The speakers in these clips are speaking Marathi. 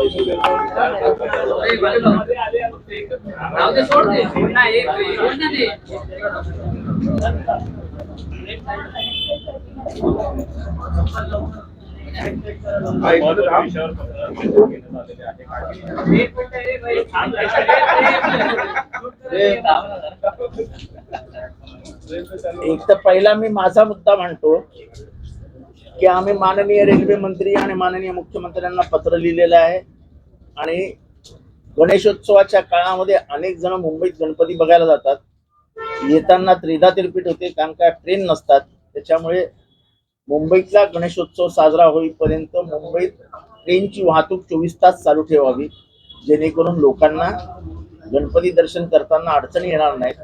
एक तर पहिला मी माझा मुद्दा मांडतो की आम्ही माननीय रेल्वे मंत्री आणि माननीय मुख्यमंत्र्यांना पत्र लिहिलेलं आहे आणि गणेशोत्सवाच्या काळामध्ये अनेक जण मुंबईत गणपती बघायला जातात. येताना त्रिधा तिरपीट होते कारण का ट्रेन नसतात. त्याच्यामुळे मुंबईतला गणेशोत्सव साजरा होईपर्यंत मुंबईत ट्रेनची वाहतूक 24 तास चालू ठेवावी, जेणेकरून लोकांना गणपती दर्शन करताना अडचणी येणार नाहीत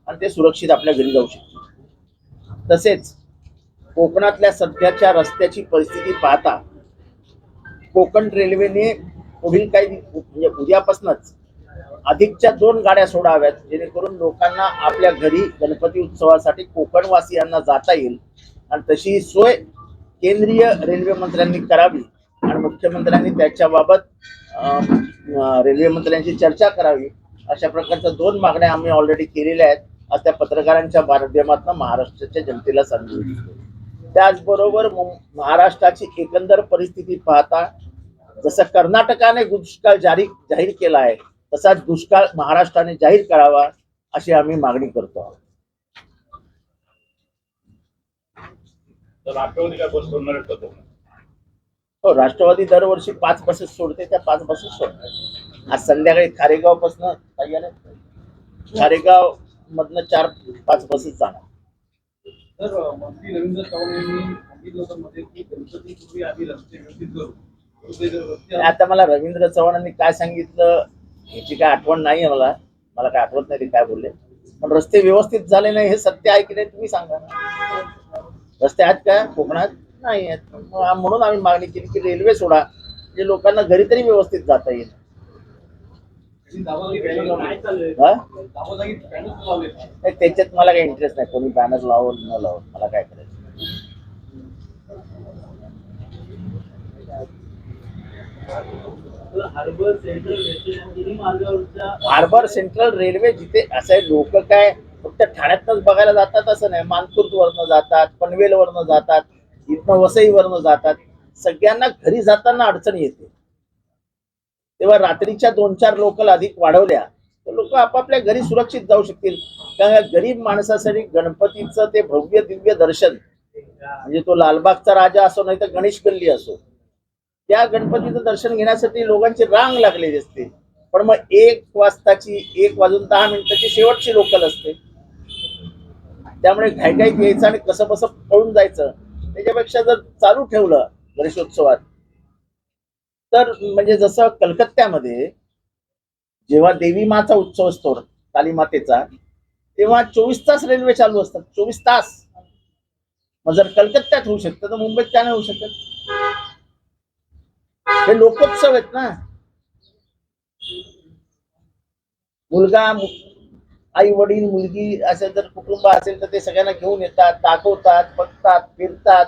आणि ते सुरक्षित आपल्या घरी जाऊ शकतील. तसेच कोकणातल्या सध्याच्या रस्त्याची परिस्थिती पाहता कोकण रेल्वेने पुढील काही म्हणजे उद्यापासूनच अधिकच्या 2 गाड्या सोडाव्यात, जेणेकरून लोकांना आपल्या घरी गणपती उत्सवासाठी कोकणवासियांना जाता येईल आणि तशी सोय केंद्रीय रेल्वे मंत्र्यांनी करावी आणि मुख्यमंत्र्यांनी त्याच्याबाबत रेल्वे मंत्र्यांची चर्चा करावी. अशा प्रकारच्या 2 मागण्या आम्ही ऑलरेडी केलेल्या आहेत. आज त्या पत्रकारांच्या माध्यमातून महाराष्ट्राच्या जनतेला सांगू. त्याचबरोबर महाराष्ट्राची एकंदर परिस्थिती पाहता जसं कर्नाटकाने दुष्काळ जाहीर केला आहे तसाच दुष्काळ महाराष्ट्राने जाहीर करावा अशी आम्ही मागणी करतो. हो, राष्ट्रवादी दरवर्षी 5 बसेस सोडते, त्या 5 बसेस सोडतात. आज संध्याकाळी खारेगाव पासून खारेगाव मधनं 4-5 बसेस जाणार. तर मंत्री रवींद्र चव्हाण यांनी सांगितलं होतं मध्ये की गणपतीपूर्वी आम्ही रस्ते व्यवस्थित करू. आता मला रवींद्र चव्हाणांनी काय सांगितलं याची काय आठवण नाही आहे. मला काय आठवत नाही ते काय बोलले, पण रस्ते व्यवस्थित झाले नाही हे सत्य आहे की नाही तुम्ही सांगा ना. रस्ते आहेत का कोकणात? नाही आहेत. म्हणून आम्ही मागणी केली की रेल्वे सोडा, जे लोकांना घरी तरी व्यवस्थित जाता येईल. त्याच्यात मला काही इंटरेस्ट नाही, कोणी बॅनर लावून न लावून मला काय करायचं. हार्बर सेंट्रल रेल्वे जिथे असं आहे, लोक काय फक्त ठाण्यातच बघायला जातात असं नाही, मानखुर्द वरनं जातात, पनवेल वरनं जातात, इथनं वसई वरनं जातात. सगळ्यांना घरी जाताना अडचणी येते. तेव्हा रात्रीच्या 2-4 लोकल अधिक वाढवल्या तर लोक आपापल्या घरी सुरक्षित जाऊ शकतील. कारण गरीब माणसासाठी गणपतीचं ते भव्य दिव्य दर्शन म्हणजे तो लालबागचा राजा असो नाही तर गणेश गल्ली असो, त्या गणपतीचं दर्शन घेण्यासाठी लोकांची रांग लागलेली असते. पण मग 1 वाजून 10 मिनिटाची शेवटची लोकल असते. त्यामुळे घाईघाईत यायचं आणि कसं बसं पळून जायचं, त्याच्यापेक्षा जर चालू ठेवलं गणेशोत्सवात तर म्हणजे जसं कलकत्त्यामध्ये जेव्हा देवी माचा उत्सव असतो कालीमातेचा, तेव्हा 24 तास रेल्वे चालू असतात. 24 तास. मग जर कलकत्त्यात होऊ शकतं तर मुंबईत काय नाही होऊ शकत? हे लोकोत्सव आहेत ना. मुलगा, आई वडील, मुलगी असं जर कुटुंब असेल तर ते सगळ्यांना घेऊन येतात, दाखवतात, बघतात, फिरतात.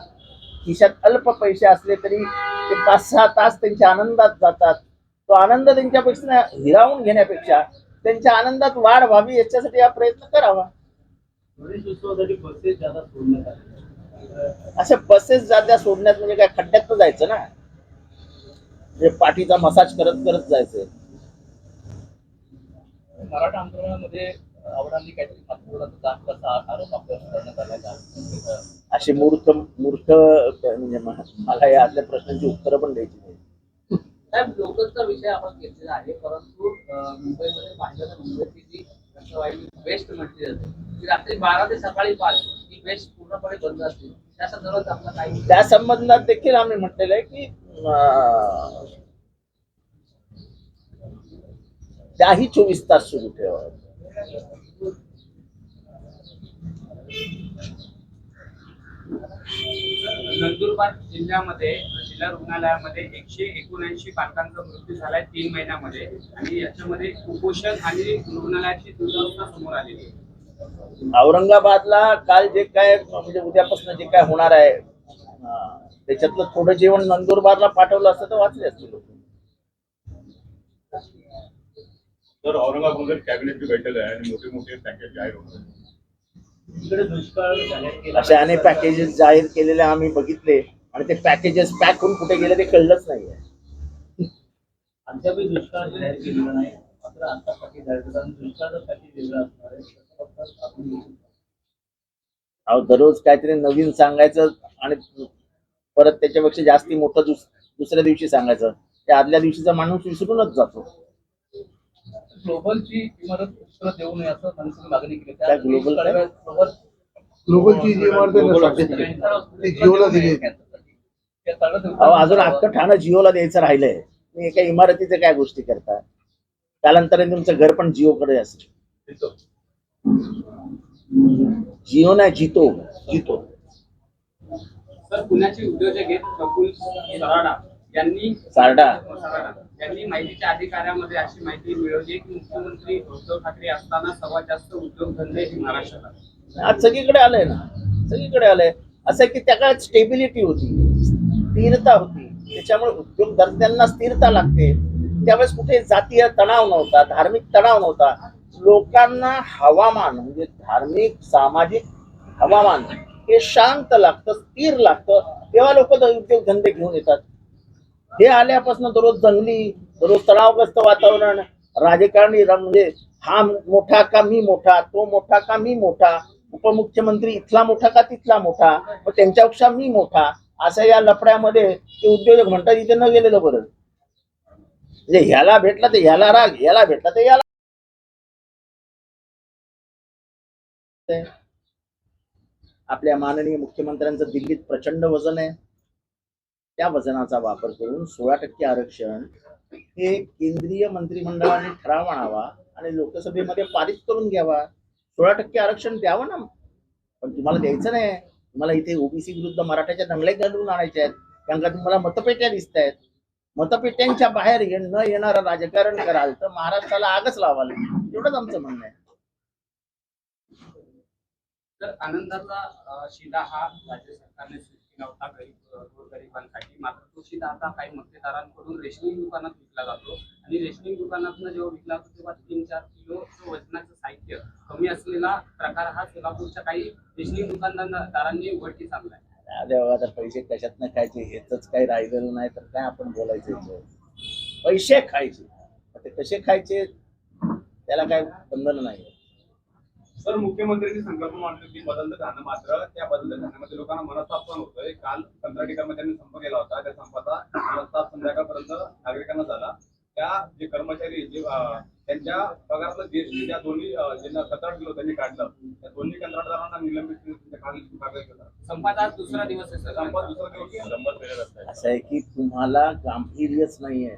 खिशात अल्प पैसे असले तरी ते 5-6 तास त्यांच्या आनंदात जातात. तो आनंद त्यांच्यापेक्षा हिरावून घेण्यापेक्षा त्यांच्या आनंदात वाढ व्हावी याच्यासाठी हा प्रयत्न करावा. अशा बसेस जाद्या सोडण्यात म्हणजे काय खड्ड्यात जायचं ना, म्हणजे पाठीचा मसाज करत करत जायचं. मराठा आंदोलनामध्ये आवडांनी काहीतरी आरोप करण्यात आला. असे मूर्ख म्हणजे मला या आपल्या प्रश्नांची उत्तरं पण द्यायची नाही. लोकलचा विषय आपण घेतलेला आहे, परंतु मुंबईमध्ये पाहिलं तर मुंबईची जी रंगवाहिनी बेस्ट म्हटली जाते ती रात्री 12 ते सकाळी 5 ही बेस्ट पूर्णपणे बंद असते. त्या संदर्भात आपला काही त्या संबंधात देखील आम्ही म्हटलेलं आहे की त्याही 24 तास सुरू ठेवावं. नंदुरबार जिल्ह्यामध्ये जिल्हा रुग्णालयामध्ये 179 बालकांचा मृत्यू झालाय 3 महिन्यामध्ये, आणि याच्यामध्ये कुपोषण आणि रुग्णालयाची दुर्दशा समोर आलेली आहे. औरंगाबादला काल जे काय म्हणजे उद्यापासून जे काय होणार आहे त्याच्यातलं थोडं जेवण नंदुरबारला पाठवलं असतं तर वाचले असते लोक. तर औरंगाबादमध्ये कॅबिनेटची बैठक आहे आणि मोठे मोठे पॅकेज जाहीर होणार आहे. इकडे दुष्काळ जाहीर केला. असे अनेक पॅकेजेस जाहीर केलेले आम्ही बघितले आणि ते पॅकेजेस पॅक होऊन कुठे गेले ते कळलंच नाहीये. अद्यापही दुष्काळ जाहीर केलेला नाही, मात्र आता पॅकेज जाहीर करतात. दुष्काळाचं पॅकेज वेगळं असणार आहे. त्याचा फक्त आपण घेऊ शकतो. अहो दररोज काहीतरी नवीन सांगायचं आणि परत त्याच्यापेक्षा जास्ती मोठं दुसऱ्या दिवशी सांगायचं. त्या आदल्या दिवशीचा माणूस विसरूनच जातो. ग्लोबलची इमारत उत्तर देऊ नये असं मनसेने मागणी केली. काय ग्लोबल काय? ग्लोबलची जी इमारत आहे ना साठेची, ती जिओला दिली होती. अहो अजून अख्खं ठाणं जिओला द्यायचं राहिलंय. तुम्ही एका इमारतीचे काय गोष्टी करता? त्यानंतर तुमचं घर पण जिओकडे असेल. जिओ ना जितो जितो. तर पुण्याचे उद्योजक आहेत प्रफुल्ल सारडा यांनी माहितीच्या अधिकाऱ्यामध्ये अशी माहिती मिळवली की मुख्यमंत्री उद्धव ठाकरे असताना सर्वात जास्त उद्योगधंदे हे महाराष्ट्रात आहेत. आज सगळीकडे आलंय ना, सगळीकडे आलंय. असं की त्या काळात स्टेबिलिटी होती, स्थिरता होती. त्याच्यामुळे उद्योगधंद्यांना स्थिरता लागते. त्यावेळेस कुठे जातीय तणाव नव्हता, धार्मिक तणाव नव्हता. लोकांना हवामान म्हणजे धार्मिक सामाजिक हवामान हे शांत लागतं, स्थिर लागतं. तेव्हा लोक उद्योगधंदे घेऊन येतात. हे आल्यापासून दररोज जंगली, दररोज तणावग्रस्त वातावरण, राजकारणी म्हणजे हा मोठा का मी मोठा, तो मोठा का मी मोठा, उपमुख्यमंत्री इथला मोठा का तिथला मोठा, मग त्यांच्यापेक्षा मी मोठा, असं या लफड्यामध्ये ते उद्योजक म्हणतात इथे न गेलेलं बरं. म्हणजे ह्याला भेटला तर ह्याला राग, ह्याला भेटला तर याला. आपल्या माननीय मुख्यमंत्र्यांचं दिल्लीत प्रचंड वजन आहे. त्या वजनाचा वापर करून 16% आरक्षण हे केंद्रीय मंत्रिमंडळाने ठराव आणावा आणि लोकसभेमध्ये पारित करून घ्यावा. 16% आरक्षण द्यावं ना. पण तुम्हाला द्यायचं नाही. तुम्हाला इथे ओबीसी विरुद्ध मराठ्याच्या दंगल्या घालून आणायच्या आहेत. कारण का तुम्हाला मतपेट्या दिसत आहेत. मतपेट्यांच्या बाहेर न येणारं राजकारण कराल तर महाराष्ट्राला आगच लावाल. एवढंच आमचं म्हणणं आहे. तर आनंदाचा शिधा हा राज्य सरकारने सुरू केला होता गोरगरिबांसाठी. मात्र तो शिधा आता काही मक्तेदारांकडून रेशनिंग दुकानात विकला जातो आणि रेशनिंग दुकानातून जेव्हा विकला जातो तेव्हा 3-4 किलो वजनाचं साहित्य कमी असलेला प्रकार हा सोलापूरच्या काही रेशनिंग दुकानदारांनी उघडकीस आणलाय. आता पैसे कशातनं खायचे हेच काही राहिलेलं नाही तर काय आपण बोलायचं. पैसे खायचे, ते कसे खायचे त्याला काय बंधन नाही. सर, मुख्यमंत्र्यांची संकल्पना मांडली की बदलतं खाणं, मात्र त्या बदलत्या खाण्यामध्ये लोकांना मनस्ताप पण होतोय. काल कंत्राटी कर्मचाऱ्यांनी संप केला होता. त्या संपाचा मनस्ताप संध्याकाळपर्यंत नागरिकांना झाला. त्या जे कर्मचारी जे त्यांच्या पगारातलं जीएसटी त्या दोन्ही ज्यांना कंत्राट दिलं त्यांनी काढलं. त्या दोन्ही कंत्राटदारांना निलंबित संपाचा दुसरा दिवस आहे. संपात दुसरा दिवस असं आहे की तुम्हाला गांभीर्यच नाहीये.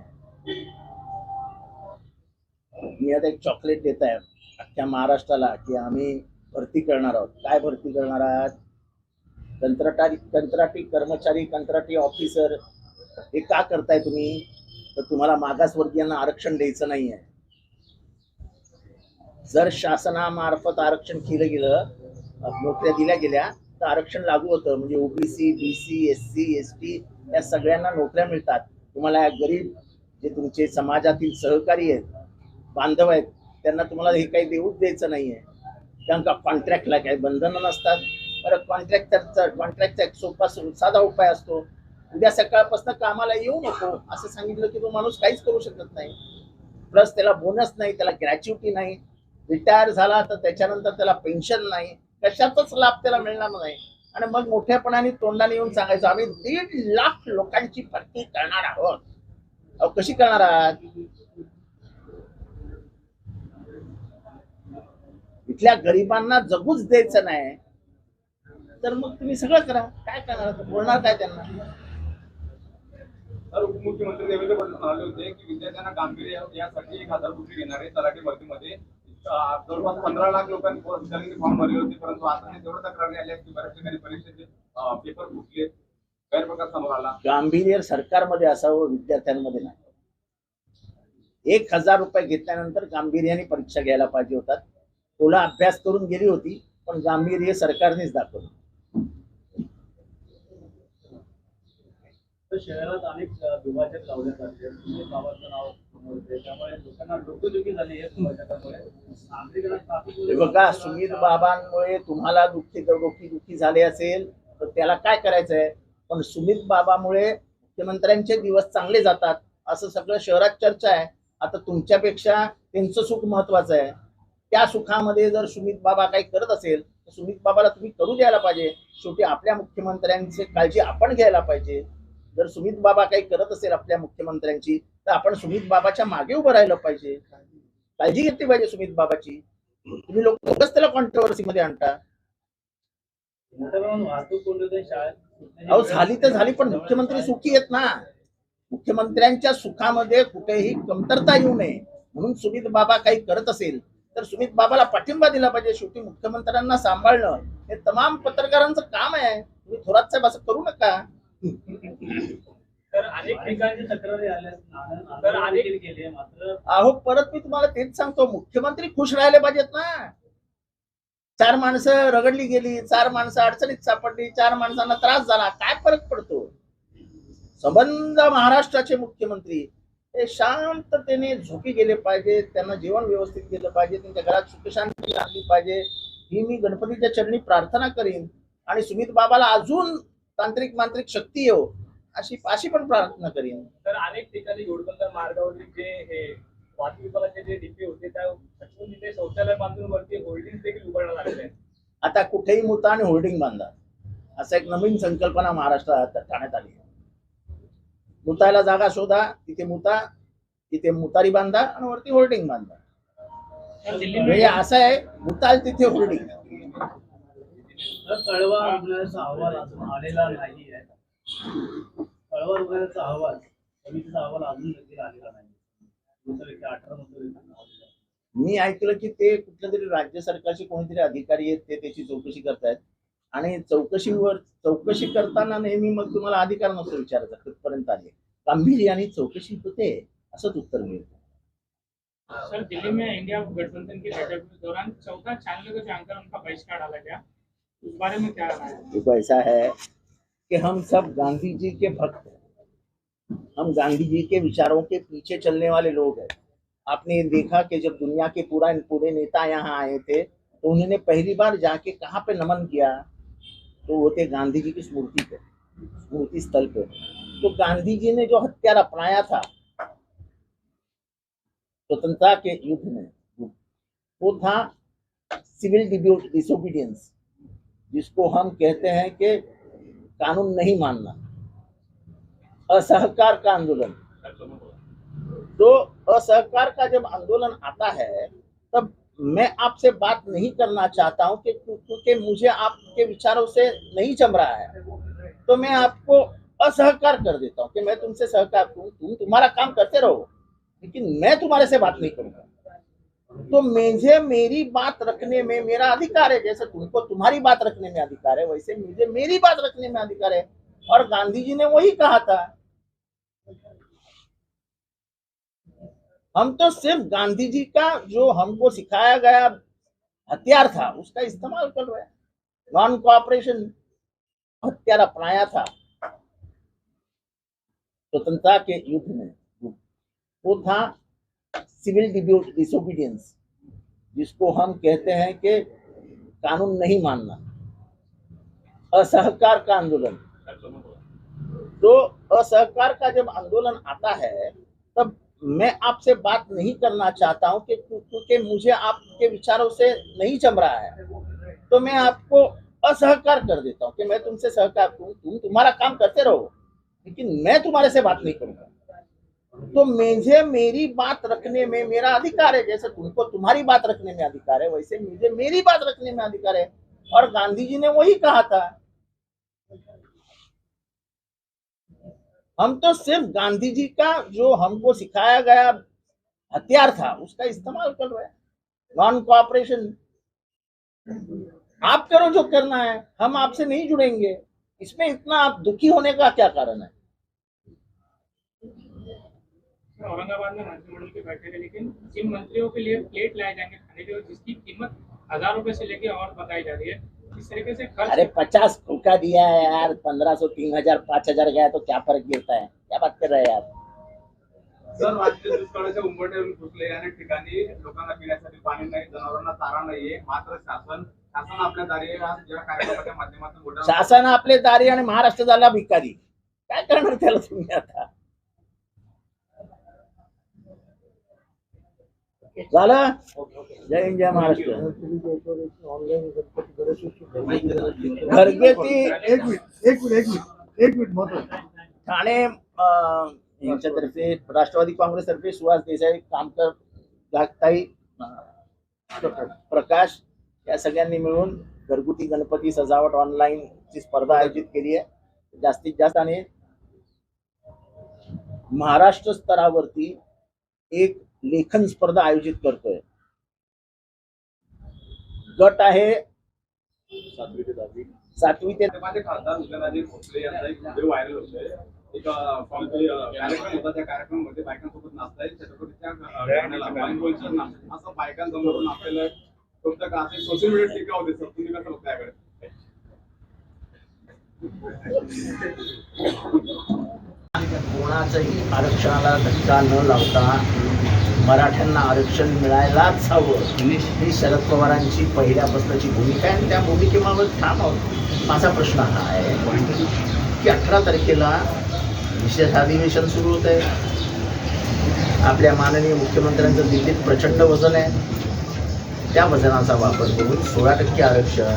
मी आता एक चॉकलेट देत आहे अख्ख्या महाराष्ट्राला की आम्ही भरती करणार आहोत. काय भरती करणार आहात? कंत्राटी कर्मचारी, कंत्राटी ऑफिसर. हे का करताय तुम्ही? तर तुम्हाला मागासवर्गीयांना आरक्षण द्यायचं नाहीये. जर शासनामार्फत आरक्षण केलं गेलं, नोकऱ्या दिल्या गेल्या तर आरक्षण लागू होतं. म्हणजे ओबीसी, बीसी, एससी, एसटी या सगळ्यांना नोकऱ्या मिळतात. तुम्हाला गरीब जे तुमचे समाजातील सहकारी आहेत, बांधव आहेत, त्यांना तुम्हाला हे काही देऊच द्यायचं नाहीये. कारण का कॉन्ट्रॅक्टला काही बंधनं नसतात. बरं, कॉन्ट्रॅक्टचा एक सोपा साधा उपाय असतो. उद्या सकाळपासून कामाला येऊ नको असं सांगितलं की तो माणूस काहीच करू शकत नाही. प्लस त्याला बोनस नाही, त्याला ग्रॅच्युटी नाही. रिटायर झाला तर त्याच्यानंतर त्याला पेन्शन नाही, कशाचाच लाभ त्याला मिळणार नाही. आणि मग मोठ्यापणाने तोंडाने येऊन सांगायचं आम्ही 1.5 लाख लोकांची भरती करणार आहोत. अहो कशी करणार आहात? इथल्या गरिबांना जगूच द्यायचं नाही तर मग तुम्ही सगळं करा. काय करणार? बोलणार काय त्यांना? तर उपमुख्यमंत्री देवेंद्र फडणवीस म्हणाले होते की विद्यार्थ्यांना गांभीर्य यासाठी 1000 कोटी देणार आहे. तलाठी भरतीमध्ये जवळपास 15 लाख लोकांनी फॉर्म भरले होते, परंतु आता तेवढं तक्रारी आल्या की बऱ्याच ठिकाणी परीक्षेचे पेपर फुटले, गैरप्रकार समोर आला. गांभीर्य सरकारमध्ये असावं, विद्यार्थ्यांमध्ये नाही. 1000 रुपये घेतल्यानंतर गांभीर्याने परीक्षा घ्यायला पाहिजे होतात. थोडा अभ्यास करून गेली होती, पण गांभीर्य सरकारनेच दाखवलं. तर शहरात अनेक दुभाजक लावले जाते. सुमित बाबांचं नाव समोर येते. त्यामुळे लोकांना डोकेदुखी झाली आहे दुभाजकामुळे. नागरिकांना ट्रॅफिक हे बघा, सुमित बाबांमुळे तुम्हाला दुखी झाले असेल तर त्याला काय करायचंय, पण सुमित बाबामुळे मुख्यमंत्र्यांचे दिवस चांगले जातात असं सगळं शहरात चर्चा आहे. आता तुमच्यापेक्षा त्यांचं सुख महत्वाचं आहे. त्या सुखामध्ये जर सुमित बाबा काही करत असेल तर सुमित बाबाला तुम्ही करू द्यायला पाहिजे. शेवटी आपल्या मुख्यमंत्र्यांची काळजी आपण घ्यायला पाहिजे. जर सुमित बाबा काही करत असेल आपल्या मुख्यमंत्र्यांची तर आपण सुमित बाबाच्या मागे उभं राहिलं पाहिजे, काळजी घेतली पाहिजे सुमित बाबाची. तुम्ही लोकच त्याला कॉन्ट्रोवर्सी मध्ये आणता. मोठ्या प्रमाणात वाहतूक कोंडी शाळेत अहो झाली तर झाली, पण मुख्यमंत्री सुखी आहेत ना. मुख्यमंत्र्यांच्या सुखामध्ये कुठेही कमतरता येऊ नये म्हणून सुमित बाबा काही करत असेल तर सुमित बाबाला पाठिंबा दिला पाहिजे. शेवटी मुख्यमंत्र्यांना सांभाळणं हे तमाम पत्रकारांचं काम आहे. तुम्ही थोरात साहेब असं करू नका. तर अनेक ठिकाणी तक्रारी आल्या तर अनेक गेले मात्र अहो परत मी तुम्हाला तेच सांगतो, मुख्यमंत्री खुश राहिले पाहिजेत ना. 4 माणसं रगडली गेली, 4 माणसं अडचणीत सापडली, 4 माणसांना त्रास झाला, काय फरक पडतो. संबंध महाराष्ट्राचे मुख्यमंत्री हे शांततेने झोपी गेले पाहिजे. त्यांना जेवण व्यवस्थित केलं पाहिजे, त्यांच्या घरात सुखशांती आणली पाहिजे ही मी गणपतीच्या चरणी प्रार्थना करीन. आणि सुमित बाबाला अजून तांत्रिक मांत्रिक शक्ती येऊ अशी पण प्रार्थना करीन. तर अनेक ठिकाणी घोडबंदर मार्गावरील जे हे वाहतूक विभागाचे जे डिपे होते त्या हटवून तिथे शौचालय बांधून वरती होल्डिंग देखील उभारण्यात आलेले आहेत. आता कुठेही मुता आणि होर्डिंग बांधा असं एक नवीन संकल्पना महाराष्ट्रात ठाण्यात आली आहे. मुतायला जागा शोधा, तिथे मुता, तिथे मुतारी बांधा आणि वरती होर्डिंग बांधा. म्हणजे असं आहे, मुताल तिथे होर्डिंग. कळवा रुग्णालयाचा अहवाल अजून आलेला नाही आहे. कळवा रुग्णालयाचा अहवाल समितीचा अहवाल अजून देखील आलेला नाही. 18 मध्ये मी ऐकलं की ते कुठल्या तरी राज्य सरकारचे कोणीतरी अधिकारी आहेत, ते त्याची चौकशी करतायत. आणि चौकशी करताना नेहमी मग तुम्हाला अधिकार नसतो विचारायचा कुठपर्यंत आले. गांभीर्याने चौकशी होते असंच उत्तर मिळतं. सर, दिल्ली में इंडिया गठबंधन की बैठक के दौरान 14 चैनलों का जानकर उनका बहिष्कार डाला गया, उस बारे में क्या राय है? देखो ऐसा है कि हम सब गांधी जी के भक्त हैं, हम गांधी जी के विचारों के पीछे चलने वाले लोग हैं. आपने देखा कि जब दुनिया के पूरे नेता यहाँ आए थे तो उन्होंने पहली बार जाके कहाँ पे नमन किया, तो वो थे गांधी जी की स्मृति स्थल पे. तो गांधी जी ने जो हथियार अपनाया था स्वतंत्रता के युद्ध में, वो था सिविल डिसोबीडियंस, जिसको हम कहते हैं कि कानून नहीं मानना, असहकार का आंदोलन. तो असहकार का जब आंदोलन आता है तब मैं आपसे बात नहीं करना चाहता हूं कि क्योंकि मुझे आपके विचारों से नहीं जम रहा है, तो मैं आपको असहकार कर देता हूं कि मैं तुमसे सहकार करूं, तुम तुम्हारा काम करते रहो लेकिन मैं तुम्हारे से बात नहीं करूंगा. तो मुझे मेरी बात रखने में मेरा अधिकार है. जैसे तुमको तुम्हारी बात रखने में अधिकार है, वैसे मुझे मेरी बात रखने में अधिकार है. और गांधी जी ने वही कहा था. हम तो सिर्फ गांधी जी का जो हमको सिखाया गया हथियार था उसका इस्तेमाल कर रहे हैं. नॉन कोऑपरेशन हथियार अपनाया था स्वतंत्रता के युद्ध में, वो था सिविल डिसोबीडियंस, जिसको हम कहते हैं कि कानून नहीं मानना, असहकार का आंदोलन. तो असहकार का जब आंदोलन आता है तब मैं आपसे बात नहीं करना चाहता हूं कि क्योंकि मुझे आपके विचारों से नहीं जम रहा है, तो मैं आपको असहकार कर देता हूं कि मैं तुमसे सहकार करूं, तुम तुम्हारा काम करते रहो लेकिन मैं तुम्हारे से बात नहीं करूंगा. तो मुझे मेरी बात रखने में मेरा अधिकार है. जैसे तुमको तुम्हारी बात रखने में अधिकार है, वैसे मुझे मेरी बात रखने में अधिकार है. और गांधी जी ने वही कहा था. हम तो सिर्फ गांधी जी का जो हमको सिखाया गया हथियार था उसका इस्तेमाल कर रहे हैं. नॉन कोऑपरेशन, आप करो जो करना है, हम आपसे नहीं जुड़ेंगे. इसमें इतना आप दुखी होने का क्या कारण है? औरंगाबाद में मंत्रिमंडल की बैठक है, लेकिन जिन मंत्रियों के लिए प्लेट लाए जाएंगे खाने के, जिसकी कीमत 1000 रुपए से लेके और बताई जा रही है, इस तरीके से खर्च अरे 50 का दिया है यार, 1500, 3000, 5000 गया तो क्या फर्क गिरता है? क्या बात कर रहे हैं यार? सर, राज्य दुष्काळाच्या उंबरठ्यावरून घुसले. अनेक ठिकाणी लोकांना पिण्यासाठी पाणी नाही, जनावरांना चारा नाहीये. मात्र शासन आपल्या दारी आज या कार्यक्रमाच्या माध्यमातून मोठ्या शासन आपले दारी आणि महाराष्ट्र झाला भिकारी. काय करणार त्याला तुम्ही आता? झालं. जय हिंद, जय महाराष्ट्र. ऑनलाईन गणपती गणेशोत्सव घरगुती एक मिनिट महत्वाचं. ठाणे यांच्यातर्फे राष्ट्रवादी काँग्रेसतर्फे सुहास देसाई, कामकर गागताई, प्रकाश या सगळ्यांनी मिळून घरगुती गणपती सजावट ऑनलाईन ची स्पर्धा आयोजित केली आहे. जास्तीत जास्त आणि महाराष्ट्र स्तरावरती एक लेखन स्पर्धा आयोजित करतोय. गट आहे 7वी ते माझे खासदार उदयनराजे भोसले यांचा एक व्हिडिओ व्हायरल होतोय. एक कार्यक्रम होता, त्या कार्यक्रमामध्ये बायकांसोबत नाचताय, छत्रपतीच्या गाण्याला बायकोचं नाच असं बायकांसमोर नाचलेलं तुमचं का असे सोशल मीडिया टीका होते. सर, तुम्ही कसं बघताय याकडे? कोणाचंही आरक्षणाला धक्का न लावता मराठ्यांना आरक्षण मिळायलाच हवं ही शरद पवारांची पहिल्यापासूनची भूमिका आहे आणि त्या भूमिकेबाबत ठाम आहोत. माझा प्रश्न हा आहे की 18 तारखेला विशेष अधिवेशन सुरू होत आहे. आपल्या माननीय मुख्यमंत्र्यांचं दिल्लीत प्रचंड वजन आहे. त्या वजनाचा वापर करून 16% आरक्षण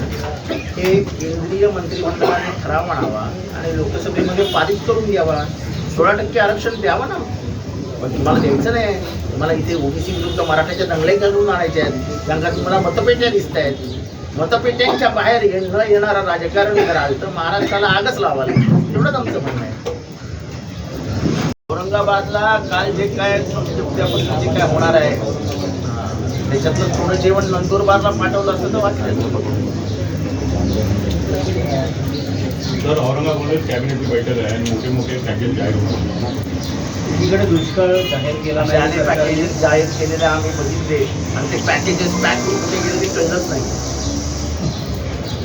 हे केंद्रीय मंत्रिमंडळाने ठराव आणावा आणि लोकसभेमध्ये पारित करून द्यावा. 16% आरक्षण द्यावं ना. पण तुम्हाला द्यायचं नाही. तुम्हाला इथे ओबीसी विरुद्ध मराठ्याच्या दंगली घालून आणायच्या आहेत. कारण का तुम्हाला मतपेट्या दिसत आहेत. मतपेट्यांच्या बाहेर येणारा राजकारण कराल तर महाराष्ट्राला आगच लावाल. एवढंच आमचं म्हणणं आहे. औरंगाबादला काल जे काय उद्यापासून जे काय होणार आहे त्याच्यातलं थोडं जेवण नंदुरबारला पाठवलं असतं तर वाचलं. सर, औरंगाबाद कॅबिनेटची बैठक आहे आणि मोठे पॅकेज जाहीर होणार. एकीकडे दुष्काळ जाहीर केला असे नाही, अनेक पॅकेजेस जाहीर केलेले आम्ही बघितले आणि ते पॅकेजेस पॅक करून कुठे गेले ते कळलंच नाही.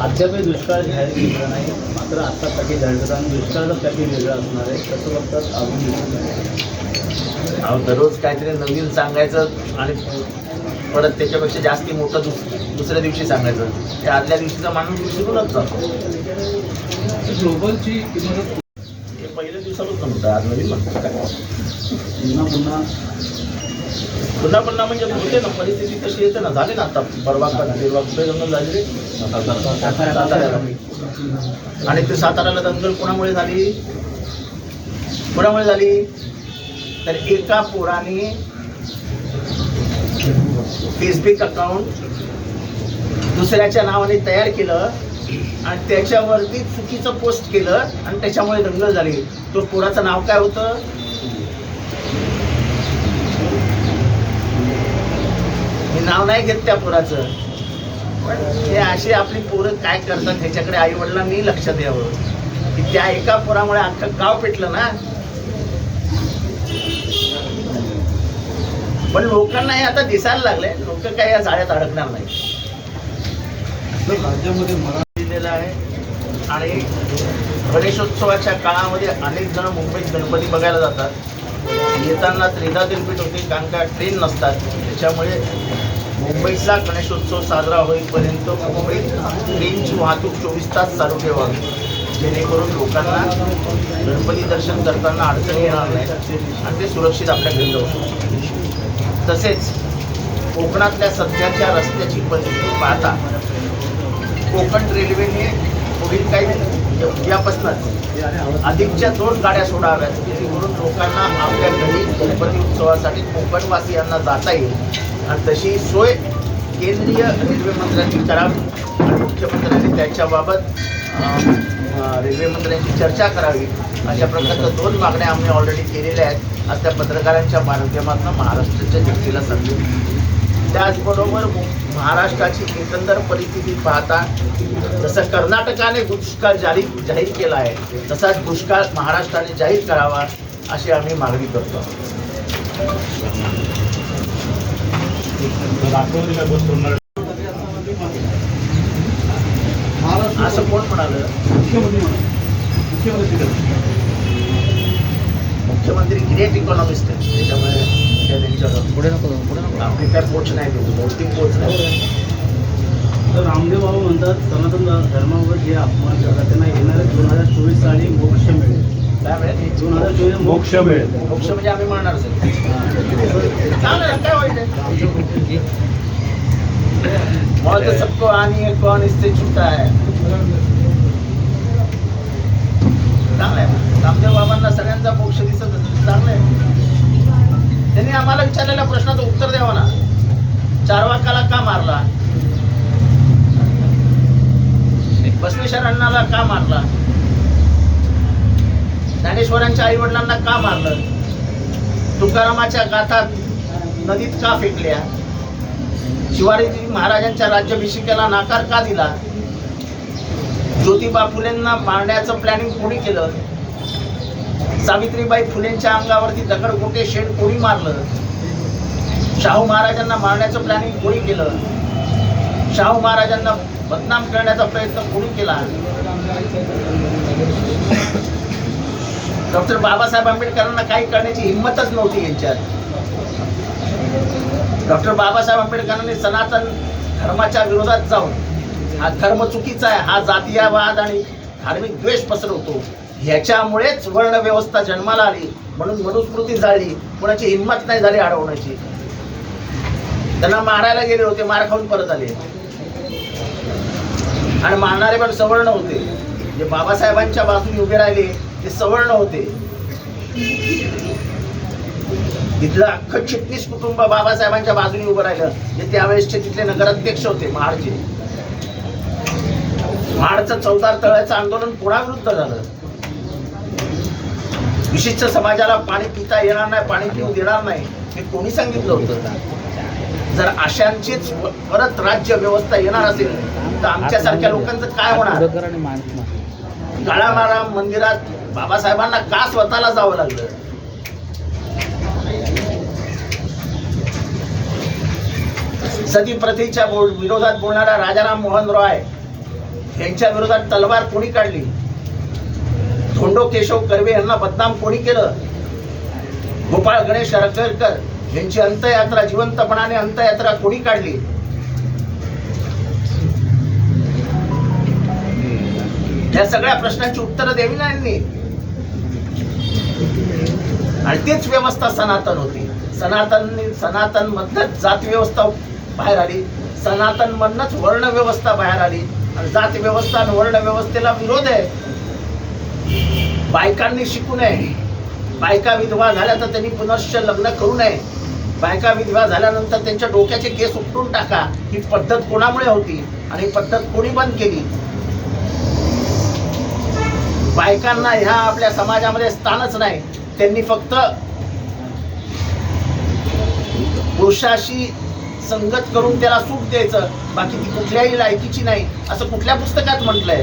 अद्यापही दुष्काळ जाहीर केलेला नाही. मात्र आता पॅकेज जाहीर करतात आणि दुष्काळाचं पॅकेज वेगळं असणार आहे. कसं बघतात अजून अहो, दररोज काहीतरी नवीन सांगायचं आणि परत त्याच्यापेक्षा जास्ती मोठं दुसऱ्या दिवशी सांगायचं. ते आदल्या दिवशीचा माणूस विसरूनच जातो. ग्लोबलची किंमत हे पहिल्या दिवसातच नव्हतं, आज नवीन म्हणतात काय पुन्हा म्हणजे होते ना. परिस्थिती तशी येते ना. झाली ना आता परवा कुठे दंगल झाली रे साताऱ्याला. आणि ते साताऱ्याला दंगल कोणामुळे झाली? तर एका पोराने फेसबुक अकाउंट दुसऱ्याच्या नावाने तयार केलं आणि त्याच्यावरती चुकीचं पोस्ट केलं आणि त्याच्यामुळे दंगल झाली. तो पोराचं नाव काय होतं? मी नाव नाही घेत त्या पोराचं. पण हे असे आपली पोरं काय करतात ह्याच्याकडे आई वडिलांनी लक्ष द्यावं की त्या एका पोरामुळे अख्खं गाव पेटलं ना. पण लोकांना हे आता दिसायला लागले. लोक काय या जाळ्यात अडकणार नाही. राज्यामध्ये दिलेलं आहे. आणि गणेशोत्सवाच्या काळामध्ये अनेक जण मुंबईत गणपती बघायला जातात. येताना त्रिधा दिलपीठ होते कारण का ट्रेन नसतात. त्याच्यामुळे मुंबईतला गणेशोत्सव साजरा होईपर्यंत मुंबईत ट्रेनची वाहतूक 24 तास चालू ठेवावी जेणेकरून लोकांना गणपती दर्शन करताना अडचणी येणार नाही आणि ते सुरक्षित आपल्या घरी जाऊ शकतात. तसेच कोकणातल्या सध्याच्या रस्त्याची परिस्थिती पाहता कोकण रेल्वेने पुढील काही उद्यापासूनच अधिकच्या 2 गाड्या सोडाव्यात जेणेकरून लोकांना आपल्या घरी गणपती उत्सवासाठी कोकणवासियांना जाता येईल आणि तशी सोय केंद्रीय रेल्वे मंत्र्यांनी करावी आणि मुख्यमंत्र्यांनी त्याच्याबाबत रेल्वे मंत्र्यांची चर्चा करावी. अशा प्रकारच्या 2 मागण्या आम्ही ऑलरेडी केलेल्या आहेत. आज त्या पत्रकारांच्या माध्यमातून महाराष्ट्राच्या जनतेला सांगतो. त्याचबरोबर महाराष्ट्राची एकंदर परिस्थिती पाहता जसं कर्नाटकाने दुष्काळ जाहीर केला आहे तसाच दुष्काळ महाराष्ट्राने जाहीर करावा अशी आम्ही मागणी करतो. राष्ट्रवादीला बस सोडणार असं कोण म्हणालं? मुख्यमंत्री ग्रेट इकॉनॉमिस्ट आहेत, त्याच्यामुळे त्यांच्यावर आपली काय पोच नाही देऊ, भौतिक पोच नाही. तर रामदेव बाबा म्हणतात सनातन धर्मावर जे अपमान करतात त्यांना येणाऱ्या 2024 साली मोक्ष मिळेल. काय मिळेल? 2024 मोक्ष मिळेल. मोक्ष म्हणजे आम्ही म्हणणार चांगलं आहे, काय वाईट आहे? मौत सबको आनी है, कौन इससे छूटा है. चांगलं आहे. रामदेव बाबांना सगळ्यांचा मोक्ष दिसत असेल, चांगलं आहे. त्यांनी आम्हाला विचारलेल्या प्रश्नाचं उत्तर द्यावं ना. चारवाकाला का मारला? बसवेश्वर अण्णाला का मारला? ज्ञानेश्वरांच्या आई वडिलांना का मारलं? तुकारामाच्या गाथा नदीत का फेकल्या? शिवाजी महाराजांच्या राज्याभिषेकाला नाकार का दिला? ज्योतिबा फुलेंना मारण्याचं प्लॅनिंग कोणी केलं? सावित्रीबाई फुलेंच्या अंगावरती दगडगोटे शेड कोणी मारलं? शाहू महाराजांना मारण्याचं प्लॅनिंग कोणी केलं? शाहू महाराजांना बदनाम करण्याचा प्रयत्न कोणी केला? डॉक्टर बाबासाहेब आंबेडकरांना काही करण्याची हिंमतच नव्हती यांच्यात. डॉक्टर बाबासाहेब आंबेडकरांनी सनातन धर्माच्या विरोधात जाऊन हा धर्म चुकीचा आहे, हा जातीयवाद आणि धार्मिक द्वेष पसरवतो, ह्याच्यामुळेच वर्ण व्यवस्था जन्माला आली, म्हणून मनुस्मृती जाळली. कोणाची हिंमत नाही झाली अडवण्याची. त्यांना मारायला गेले होते, मार खाऊन परत आले. आणि मारणारे पण सवर्ण होते. जे बाबासाहेबांच्या बाजूने उभे राहिले ते सवर्ण होते. तिथलं अख्खं चिटणीस कुटुंब बाबासाहेबांच्या बाजूने उभं राहिलं. जे त्यावेळेसचे तिथले नगराध्यक्ष होते महाडचे. महाडचं 14 तळ्याचं आंदोलन कोणाविरुद्ध झालं? विशिष्ट समाजाला पाणी पिता येणार नाही, पाणी पिऊ देणार नाही, हे कोणी सांगितलं होतं? जर अशांचीच परत राज्य व्यवस्था येणार असेल तर आमच्यासारख्या लोकांचं काय होणार? काळामारा मंदिरात बाबासाहेबांना का स्वतःला जावं लागलं? सती प्रथेच्या विरोधात बोलणारा राजाराम मोहन रॉय यांच्या विरोधात तलवार कोणी काढली? धोंडो केशव कर्वे यांना बदनाम कोणी केलं? गोपाळ गणेश रगरकर यांची अंतयात्रा, जिवंतपणाने अंतयात्रा कोणी काढली? या सगळ्या प्रश्नांची उत्तरं द्यावी ना यांनी. आणि तीच व्यवस्था सनातन होती. सनातन मधनच जात व्यवस्था बाहेर आली, सनातन मधनच वर्ण व्यवस्था बाहेर आली. आणि जात व्यवस्था आणि वर्ण व्यवस्थेला विरोध आहे. बायकांनी शिकू नये. बायका विधवा झाल्या तर त्यांनी पुनश्च लग्न करू नये. बायका विधवा झाल्यानंतर त्यांच्या डोक्याचे केस उपटून टाका. ही पद्धत कोणामुळे होती आणि ही पद्धत कोणी बंद केली? बायकांना ह्या आपल्या समाजामध्ये स्थानच नाही. त्यांनी फक्त पुरुषाशी संगत करून त्याला सूट द्यायचं, बाकी ती कुठल्याही लायकीची नाही, असं कुठल्या पुस्तकात म्हटलंय?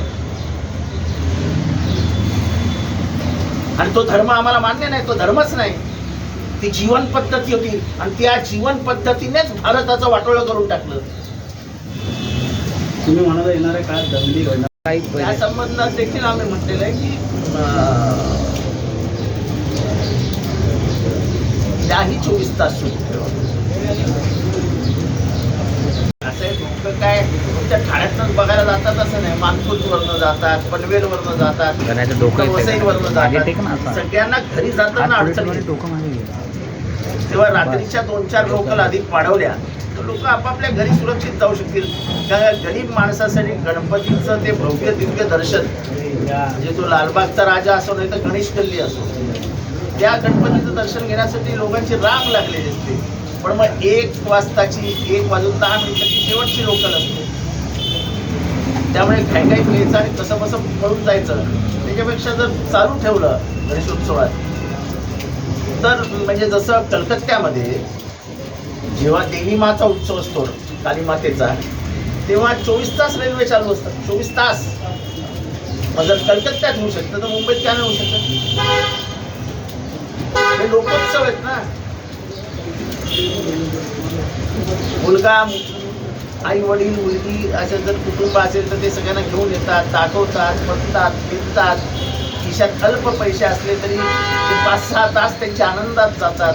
आणि तो धर्म आम्हाला मान्य नाही, तो धर्मच नाही, ती जीवन पद्धती होती. आणि त्या जीवन पद्धतीनेच भारताचं वाटोळं करून टाकलं. तुम्ही म्हणाला येणाऱ्या काळात दंगली घडणार. या संबंधात देखील आम्ही म्हटलेलं आहे की त्याही 24 तास सुरू ठेवा. असं लोक काय त्या ठाण्यातच बघायला जातात असं नाही. मानपूरवरनं जातात, पनवेलवरनं जातात, वसईवरनं जातात. सगळ्यांना घरी जाताना अडचणी. तेव्हा रात्रीच्या 2-4 लोकल अधिक वाढवल्या तर लोक आपापल्या घरी सुरक्षित जाऊ शकतील. कारण गरीब माणसासाठी गणपतीचं ते भव्य दिव्य दर्शन, म्हणजे तो लालबागचा राजा असो नाही तर गणेश गल्ली असो, त्या गणपतीचं दर्शन घेण्यासाठी लोकांची रांग लागलेली असते. पण मग 1 वाजताची 1 वाजून 10 मिनिटाची शेवटची लोकल असते. त्यामुळे काही घ्यायचं आणि कसं कसं पळून जायचं, त्याच्यापेक्षा जर चालू ठेवलं गणेशोत्सवात तर म्हणजे जसं कलकत्त्यामध्ये जेव्हा देवी माचा उत्सव असतो कालीमातेचा, तेव्हा 24 तास रेल्वे चालू असतात. 24 तास. मग जर कलकत्त्यात होऊ शकतं तर मुंबईत काय नाही होऊ शकत? हे लोकोत्सव आहेत ना. मुलगा आई वडील मुलगी असे जर कुटुंब असेल तर ते सगळ्यांना घेऊन येतात, दाखवतात, बघतात, फिरतात. खिशात अल्प पैसे असले तरी ते 5-6 तास त्यांच्या आनंदात जातात.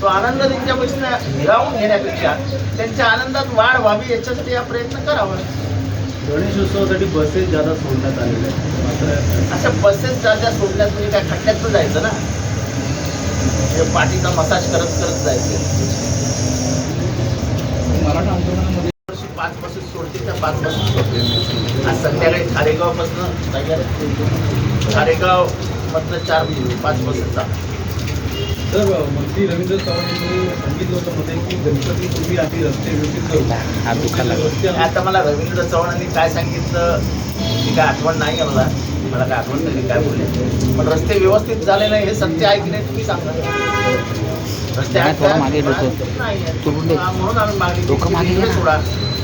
तो आनंद त्यांच्यापासून हिरावून घेण्यापेक्षा त्यांच्या आनंदात वाढ व्हावी याच्यासाठी हा प्रयत्न करावा. गणेशोत्सवासाठी बसेस ज्यादा सोडण्यात आलेल्या आहेत, मात्र अशा बसेस ज्या सोडल्यात म्हणजे काय खड्ड्यात जायचं ना, म्हणजे पाठीचा मसाज करत करत जायचं. मराठा आंदोलनामध्ये 5 बसेस सोडतील त्या 5 बसेस सोडतील. आज संध्याकाळी खारेगाव मधनं 4-5 बसेस जातात. तर मंत्री रवींद्र चव्हाण यांनी सांगितलं होतं मध्ये की गणपतीपूर्वी आम्ही रस्ते व्यवस्थित करू. आता मला रवींद्र चव्हाणांनी काय सांगितलं ती काय आठवण नाही आहे मला काय आठवण नाही काय बोलले. पण रस्ते व्यवस्थित झाले नाही हे सत्य आहे की नाही तुम्ही सांगा. रस्ते आहेत का? नाही आहेत. म्हणून आम्ही मागणी सोडा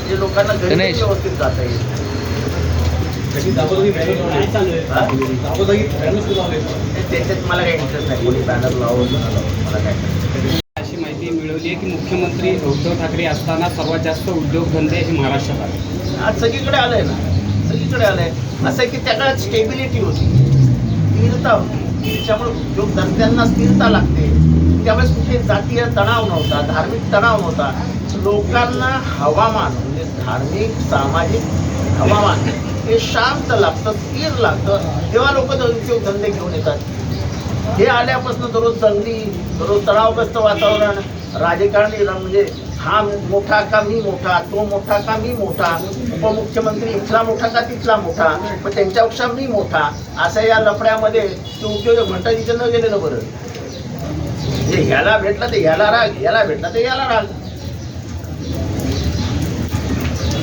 जे लोकांना घरी व्यवस्थित जाता येईल. त्याची जागोजागी बॅनर चालू आहे, जागोजागी बॅनर सुरू आहे. त्याच्यात मला काही इंटरेस्ट नाही. कोणी बॅनर लावून मला काय. अशी माहिती मिळवली आहे की मुख्यमंत्री उद्धव ठाकरे असताना सर्वात जास्त उद्योगधंदे हे महाराष्ट्रात आहेत. आज सगळीकडे आलंय ना, सगळीकडे आलंय. असं आहे की त्या काळात स्टेबिलिटी होती, स्थिरता होती. त्याच्यामुळे उद्योगधंद्यांना स्थिरता लागते. त्यावेळेस कुठे जातीय तणाव नव्हता, धार्मिक तणाव नव्हता. लोकांना हवामान म्हणजे धार्मिक सामाजिक हवामान हे शांत लागतं, स्थिर लागतं, तेव्हा लोक उद्योगधंदे घेऊन येतात. हे आल्यापासून दररोज दंगली, दररोज तणावग्रस्त वातावरण, राजकारणी म्हणजे हा मोठा का मी मोठा, तो मोठा का मी मोठा, उपमुख्यमंत्री इथला मोठा का तिथला मोठा, पण त्यांच्यापेक्षा मी मोठा, असं या लफड्यामध्ये ते उद्योग म्हणता तिथे न गेलेलं बरं. म्हणजे ह्याला भेटला तर ह्याला राग, ह्याला भेटला तर ह्याला राग.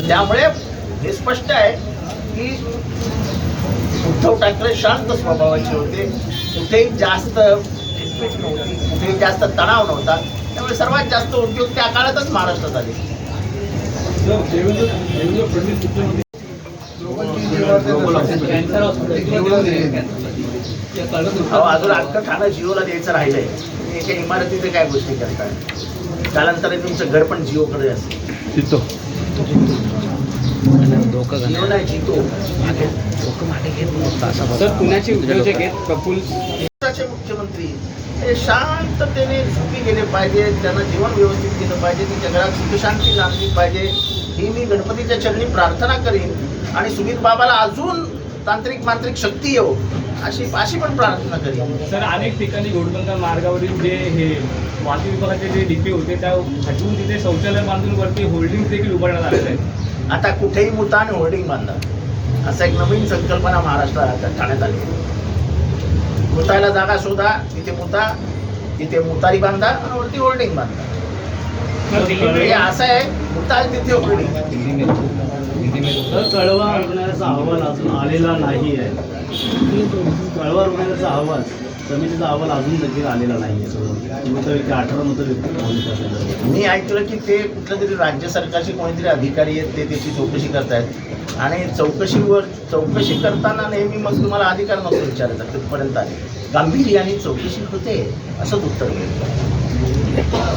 त्यामुळे हे स्पष्ट आहे की उद्धव ठाकरे शांत स्वभावाचे होते. कुठेही जास्त खिटपीट नव्हती, कुठेही जास्त तणाव नव्हता. त्यामुळे सर्वात जास्त उद्योग त्या काळातच महाराष्ट्रात आले. देवेंद्र फडणवीस मुख्यमंत्री अजून अख्खं ठाणं जिओला द्यायचं राहिलंय. एका इमारतीचे काय गोष्टी करताय. कालांतराने तुमचं घर पण जिओकडे असेल. जिओ नाही जितो. सर पुण्याचे उद्योजक आहेत प्रफुल्ल मुख्यमंत्री हे शांततेने सुखी गेले पाहिजे, त्यांना जीवन व्यवस्थित केलं पाहिजे, त्यांच्या घरात सुखशांती नांदली पाहिजे ही मी गणपतीच्या चरणी प्रार्थना करीन. आणि सुमित बाबाला अजून तांत्रिक मांत्रिक शक्ती येऊ अशी पण प्रार्थना करीन. सर अनेक ठिकाणी घोडबंदर मार्गावरील जे हे वाहतूक विभागाचे जे डिपे होते त्या हटवून तिथे शौचालय बांधून वरती होल्डिंग देखील उभारण्यात आलेलं आहे. आता कुठेही मुता आणि होर्डिंग बांधा असा एक नवीन संकल्पना महाराष्ट्रात ठाण्यात आली. मुतायला जागा शोधा, तिथे मुता, तिथे मुतारी बांधा आणि वरती होर्डिंग बांधा. हे असं आहे, मुताल तिथे होर्डिंग. कळवा रुग्णालयाचा अहवाल अजून आलेला नाही आहे. कळवा रुग्णालयाचा अहवाल, समितीचा अहवाल अजून देखील आलेला नाही आहे. 18 व्यक्ती. मी ऐकलं की ते कुठल्या तरी राज्य सरकारचे कोणीतरी अधिकारी आहेत, ते त्याची चौकशी करतायत. आणि चौकशी करताना नेहमी मग तुम्हाला अधिकार नसतो विचारायचा तिथपर्यंत आले. गांभीर्याने चौकशी होते असंच उत्तर मिळतं.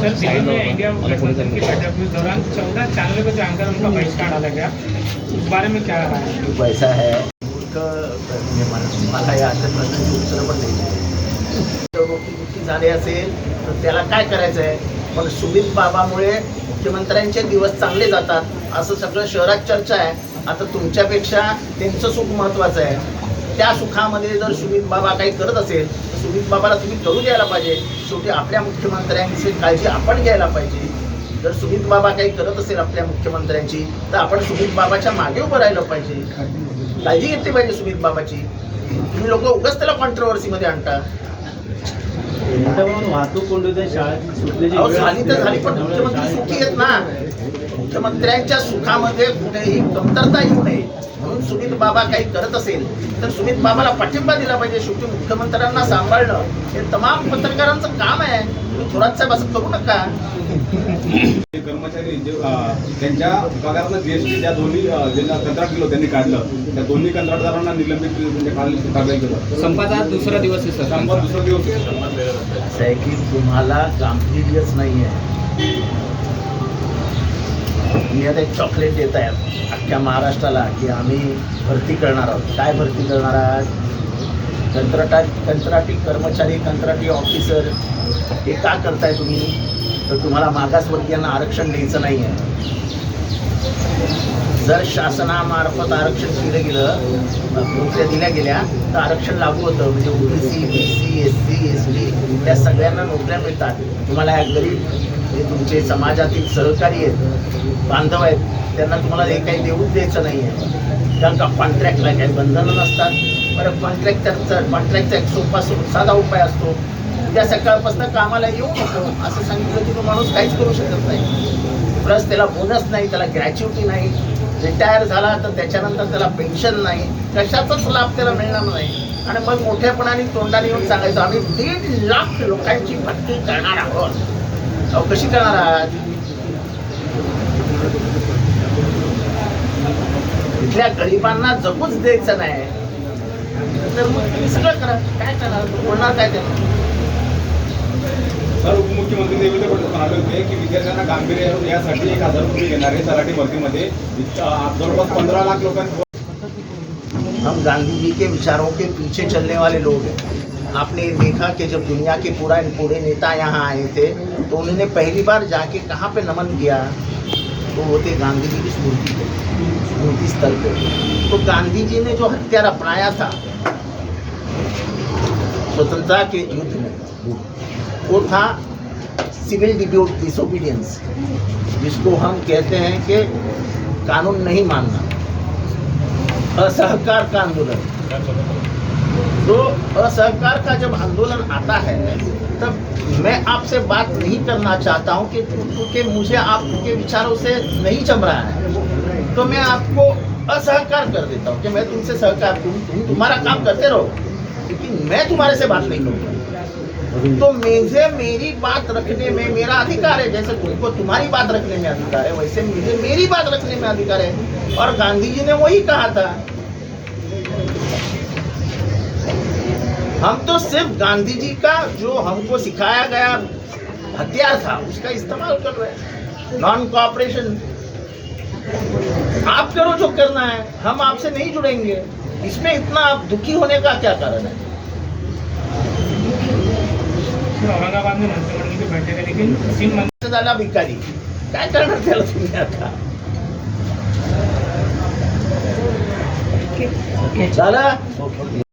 सर दिल्ली में इंडिया गठबंधन की बैठक के दौरान 14 चैनलों को जानकर उनका बहिष्कार डाला गया, उस बारे में क्या रहा है? पैसा है म्हणजे मला या अशा प्रश्नाची उत्तरं पण द्यायची. रोटी झाले असेल तर त्याला काय करायचं आहे. पण सुमित बाबामुळे मुख्यमंत्र्यांचे दिवस चांगले जातात असं सगळं शहरात चर्चा आहे. आता तुमच्यापेक्षा त्यांचं सुख महत्त्वाचं आहे. त्या सुखामध्ये जर सुमित बाबा काही करत असेल तर सुमित बाबाला तुम्ही करू द्यायला पाहिजे. शेवटी आपल्या मुख्यमंत्र्यांची काळजी आपण घ्यायला पाहिजे. जर सुमित बाबा काही करत असेल आपल्या मुख्यमंत्र्यांची तर आपण सुमित बाबाच्या मागे उभं राहिलं पाहिजे, काळजी घेतली पाहिजे सुमित बाबाची. तुम्ही लोक उगाच त्याला कॉन्ट्रोवर्सीमध्ये आणता. वाहतूक कोंडी शाळेत सुटण्याची झाली तर झाली, पण मुख्यमंत्री सुखी आहेत ना. मुख्यमंत्र्यांच्या सुखामध्ये कुठेही कमतरता येऊ नये म्हणून सुमित बाबा काही करत असेल तर सुमित बाबाला पाठिंबा दिला पाहिजे. शेवटी मुख्यमंत्र्यांना सांभाळणं हे तमाम पत्रकारांचं काम आहे. तुम्ही थोरात साहेब असं करू नका. कर्मचारी त्यांच्या पगारानं जीएसटी ज्या दोन्ही ज्यांना कंत्राट दिलं त्यांनी काढलं, त्या दोन्ही कंत्राटदारांना निलंबित म्हणजे कारवाई केलं. संपाचा दुसरा दिवस आहे सर. संपात दुसरा दिवस असं आहे की तुम्हाला गांभीर्यच नाही आहे. जिल्ह्यात एक चॉकलेट देत आहेत अख्ख्या महाराष्ट्राला की आम्ही भरती करणार आहोत. काय भरती करणार आहात? कंत्राटी कर्मचारी, कंत्राटी ऑफिसर. हे का करताय तुम्ही? तर तुम्हाला मागासवर्गीयांना आरक्षण द्यायचं नाही आहे. जर शासनामार्फत आरक्षण केलं गेलं, नोकऱ्या दिल्या गेल्या तर आरक्षण लागू होतं. म्हणजे ओबीसी, BC, SC, ST त्या सगळ्यांना नोकऱ्या मिळतात. तुम्हाला या गरीब जे तुमचे समाजातील सहकारी आहेत, बांधव आहेत, त्यांना तुम्हाला हे काही देऊच द्यायचं नाही आहे. कारण का कॉन्ट्रॅक्टला काही बंधनं नसतात. बरं, कॉन्ट्रॅक्टचा एक सोपा साधा उपाय असतो. उद्या सकाळपासून कामाला येऊ नको असं सांगितलं की तो माणूस काहीच करू शकत नाही. प्लस त्याला बोनस नाही, त्याला ग्रॅच्युटी नाही. रिटायर झाला तर त्याच्यानंतर त्याला पेन्शन नाही, कशाचाच लाभ त्याला मिळणार नाही. आणि मग मोठ्यापणाने तोंडाने येऊन सांगायचं आम्ही 1.5 लाख लोकांची भरती करणार आहोत. अहो, कशी करणार आहात? इथल्या गरिबांना जगूच द्यायचं नाही तर मग तुम्ही सगळं करा. काय करणार? बोलणार काय त्यांना? सर, उपमुख्यमंत्री देवेंद्र फडणवीस म्हणाले होते की विद्यार्थ्यांना गांभीर्य यासाठी 1000 रुपये घेणार आहे तलाठी भरतीमध्ये. जवळपास 15 लाख लोकांनी. हम गांधी जी के विचारों के पीछे चलने वाले लोग हैं. आपने देखा कि जब दुनिया के पूरे नेता यहाँ आए थे तो उन्होंने पहली बार जाके कहाँ पे नमन किया? तो वो थे गांधी जी की स्मृति स्थल पे. तो गांधी जी ने जो हथियार अपनाया था स्वतंत्रता के युद्ध में, वो था सिविल डिसोबीडियंस, जिसको हम कहते हैं कि कानून नहीं मानना, असहकार का आंदोलन. तो असहकार का जब आंदोलन आता है तब मैं आपसे बात नहीं करना चाहता हूं कि क्योंकि मुझे आपके विचारों से नहीं जम रहा है, तो मैं आपको असहकार कर देता हूं कि मैं तुमसे सहकार तुम तुम्हारा काम करते रहो, लेकिन मैं तुम्हारे से बात नहीं करूंगा. तो मुझे मेरी बात रखने में मेरा अधिकार है. जैसे तुमको तुम्हारी बात रखने में अधिकार है, वैसे मुझे मेरी बात रखने में अधिकार है. और गांधी जी ने वही कहा था. हम तो सिर्फ गांधी जी का जो हमको सिखाया गया हथियार था उसका इस्तेमाल कर रहे हैं. नॉन कोऑपरेशन आप करो जो करना है, हम आपसे नहीं जुड़ेंगे. इसमें इतना आप दुखी होने का क्या कारण है? औरंगाबाद में मंत्रिमंडल की बैठक है लेकिन 3 मंत्री झाला भिकारी. काय करणार त्याला तुम्ही आता? झालं